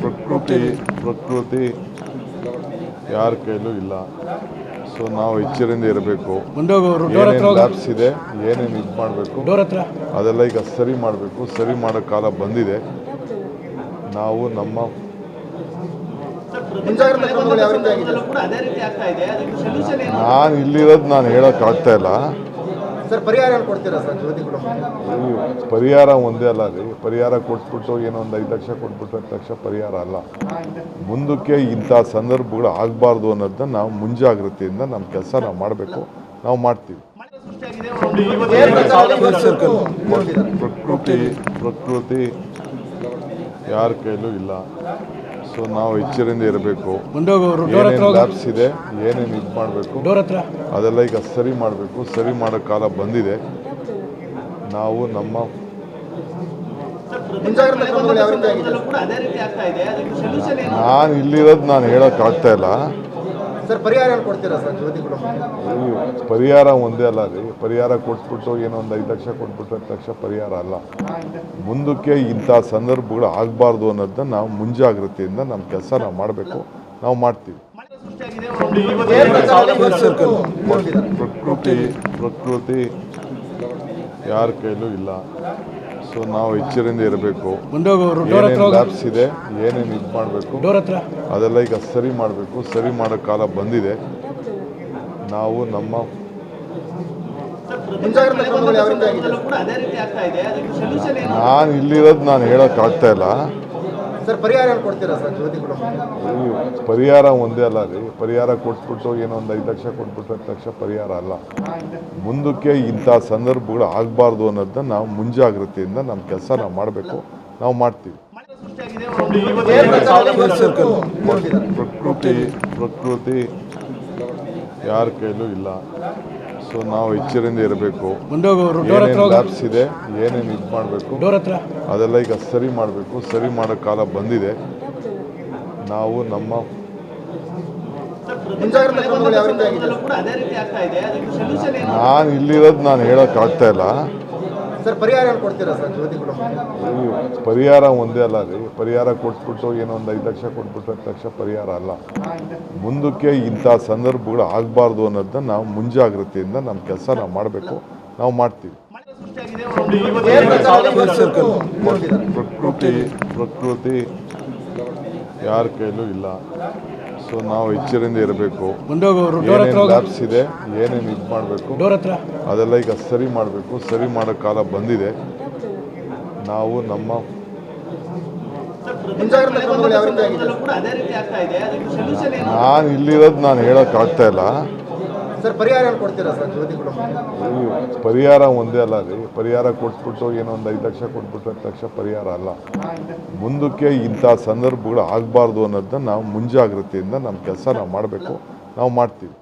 ಪ್ರಕೃತಿ ಯಾರ ಕೈಲೂ ಇಲ್ಲ. ಸೊ ನಾವು ಎಚ್ಚರಿಂದ ಇರಬೇಕು. ಏನೇನು ಲ್ಯಾಬ್ಸ್ ಇದೆ, ಏನೇನು ಇದು ಮಾಡಬೇಕು ಅದೆಲ್ಲ ಈಗ ಸರಿ ಮಾಡಬೇಕು. ಸರಿ ಮಾಡೋ ಕಾಲ ಬಂದಿದೆ. ನಾವು ನಮ್ಮ ನಾನು ಇಲ್ಲಿರೋದು ನಾನು ಹೇಳೋಕ್ಕಾಗ್ತಾ ಇಲ್ಲ. ಪರಿಹಾರ ಒಂದೇ ಅಲ್ಲ ರೀ. ಪರಿಹಾರ ಕೊಟ್ಬಿಟ್ಟು ಏನೋ ಒಂದು 5 ಲಕ್ಷ ಕೊಟ್ಬಿಟ್ಟು 10 ಲಕ್ಷ ಪರಿಹಾರ ಅಲ್ಲ. ಮುಂದಕ್ಕೆ ಇಂಥ ಸಂದರ್ಭಗಳು ಆಗಬಾರ್ದು ಅನ್ನೋದನ್ನ ನಾವು ಮುಂಜಾಗ್ರತೆಯಿಂದ ನಮ್ಮ ಕೆಲಸ ನಾವು ಮಾಡಬೇಕು. ನಾವು ಮಾಡ್ತೀವಿ. ಪ್ರಕೃತಿ ಯಾರ ಕೈಲೂ ಇಲ್ಲ. ಸೊ ನಾವು ಎಚ್ಚರಿಂದ ಇರಬೇಕು. ಏನೇನು ಲ್ಯಾಬ್ಸ್ ಇದೆ, ಏನೇನು ಇದು ಮಾಡಬೇಕು ಅದೆಲ್ಲ ಈಗ ಸರಿ ಮಾಡಬೇಕು. ಸರಿ ಮಾಡೋ ಕಾಲ ಬಂದಿದೆ. ನಾವು ನಮ್ಮ ನಾನು ಇಲ್ಲಿರೋದು ನಾನು ಹೇಳೋಕ್ಕಾಗ್ತಾ ಇಲ್ಲ. ಪರಿಹಾರ ಒಂದೇ ಅಲ್ಲ ರೀ. ಪರಿಹಾರ ಕೊಟ್ಬಿಟ್ಟು ಏನೋ ಒಂದು 5 ಲಕ್ಷ ಕೊಟ್ಬಿಟ್ಟು 10 ಲಕ್ಷ ಪರಿಹಾರ ಅಲ್ಲ. ಮುಂದಕ್ಕೆ ಇಂಥ ಸಂದರ್ಭಗಳು ಆಗಬಾರ್ದು ಅನ್ನೋದನ್ನ ನಾವು ಮುಂಜಾಗ್ರತೆಯಿಂದ ನಮ್ಮ ಕೆಲಸ ನಾವು ಮಾಡಬೇಕು. ನಾವು ಮಾಡ್ತೀವಿ. ಪ್ರಕೃತಿ ಯಾರ ಕೈಲೂ ಇಲ್ಲ. ಸೊ ನಾವು ಎಚ್ಚರಿಂದ ಇರಬೇಕು. ಏನೇನು ಲ್ಯಾಬ್ಸ್ ಇದೆ, ಏನೇನು ಇದು ಮಾಡಬೇಕು ಅದೆಲ್ಲ ಈಗ ಸರಿ ಮಾಡಬೇಕು. ಸರಿ ಮಾಡೋ ಕಾಲ ಬಂದಿದೆ. ನಾವು ನಮ್ಮ ನಾನು ಇಲ್ಲಿರೋದು ನಾನು ಹೇಳೋಕ್ಕಾಗ್ತಾ ಇಲ್ಲ. ಪರಿಹಾರ ಒಂದೇ ಅಲ್ಲ ರೀ. ಪರಿಹಾರ ಕೊಟ್ಬಿಟ್ಟು ಏನೋ ಒಂದು 5 ಲಕ್ಷ ಕೊಟ್ಬಿಟ್ಟು 10 ಲಕ್ಷ ಪರಿಹಾರ ಅಲ್ಲ. ಮುಂದಕ್ಕೆ ಇಂಥ ಸಂದರ್ಭಗಳು ಆಗಬಾರ್ದು ಅನ್ನೋದನ್ನ ನಾವು ಮುಂಜಾಗ್ರತೆಯಿಂದ ನಮ್ಮ ಕೆಲಸ ನಾವು ಮಾಡಬೇಕು. ನಾವು ಮಾಡ್ತೀವಿ. ಪ್ರಕೃತಿ ಯಾರ ಕೈಲೂ ಇಲ್ಲ. ಸೊ ನಾವು ಎಚ್ಚರಿಂದ ಇರಬೇಕು. ಏನೇನು ಲ್ಯಾಬ್ಸ್ ಇದೆ, ಏನೇನು ಇದು ಮಾಡಬೇಕು ಅದೆಲ್ಲ ಈಗ ಸರಿ ಮಾಡಬೇಕು. ಸರಿ ಮಾಡೋ ಕಾಲ ಬಂದಿದೆ. ನಾವು ನಮ್ಮ ನಾನು ಇಲ್ಲಿರೋದು ನಾನು ಹೇಳೋಕ್ಕಾಗ್ತಾ ಇಲ್ಲ. ಪರಿಹಾರ ಒಂದೇ ಅಲ್ಲ ರೀ. ಪರಿಹಾರ ಕೊಟ್ಬಿಟ್ಟು ಏನೋ ಒಂದು 5 ಲಕ್ಷ ಕೊಟ್ಬಿಟ್ಟು 10 ಲಕ್ಷ ಪರಿಹಾರ ಅಲ್ಲ. ಮುಂದಕ್ಕೆ ಇಂಥ ಸಂದರ್ಭಗಳು ಆಗಬಾರ್ದು ಅನ್ನೋದನ್ನ ನಾವು ಮುಂಜಾಗ್ರತೆಯಿಂದ ನಮ್ಮ ಕೆಲಸ ನಾವು ಮಾಡಬೇಕು. ನಾವು ಮಾಡ್ತೀವಿ. ಪ್ರಕೃತಿ ಯಾರ ಕೈಲೂ ಇಲ್ಲ. ಸೊ ನಾವು ಎಚ್ಚರಿಂದ ಇರಬೇಕು. ಏನೇನು ಲ್ಯಾಬ್ಸ್ ಇದೆ, ಏನೇನು ಇದು ಮಾಡಬೇಕು ಅದೆಲ್ಲ ಈಗ ಸರಿ ಮಾಡಬೇಕು. ಸರಿ ಮಾಡೋ ಕಾಲ ಬಂದಿದೆ. ನಾವು ನಮ್ಮ ನಾನು ಇಲ್ಲಿರೋದು ನಾನು ಹೇಳೋಕ್ಕಾಗ್ತಾ ಇಲ್ಲ. ಪರಿಹಾರ ಒಂದೇ ಅಲ್ಲ ರೀ. ಪರಿಹಾರ ಕೊಟ್ಬಿಟ್ಟು ಏನೋ ಒಂದು 5 ಲಕ್ಷ ಕೊಟ್ಬಿಟ್ಟು 10 ಲಕ್ಷ ಪರಿಹಾರ ಅಲ್ಲ. ಮುಂದಕ್ಕೆ ಇಂಥ ಸಂದರ್ಭಗಳು ಆಗಬಾರ್ದು ಅನ್ನೋದನ್ನ ನಾವು ಮುಂಜಾಗ್ರತೆಯಿಂದ ನಮ್ಮ ಕೆಲಸ ನಾವು ಮಾಡಬೇಕು. ನಾವು ಮಾಡ್ತೀವಿ.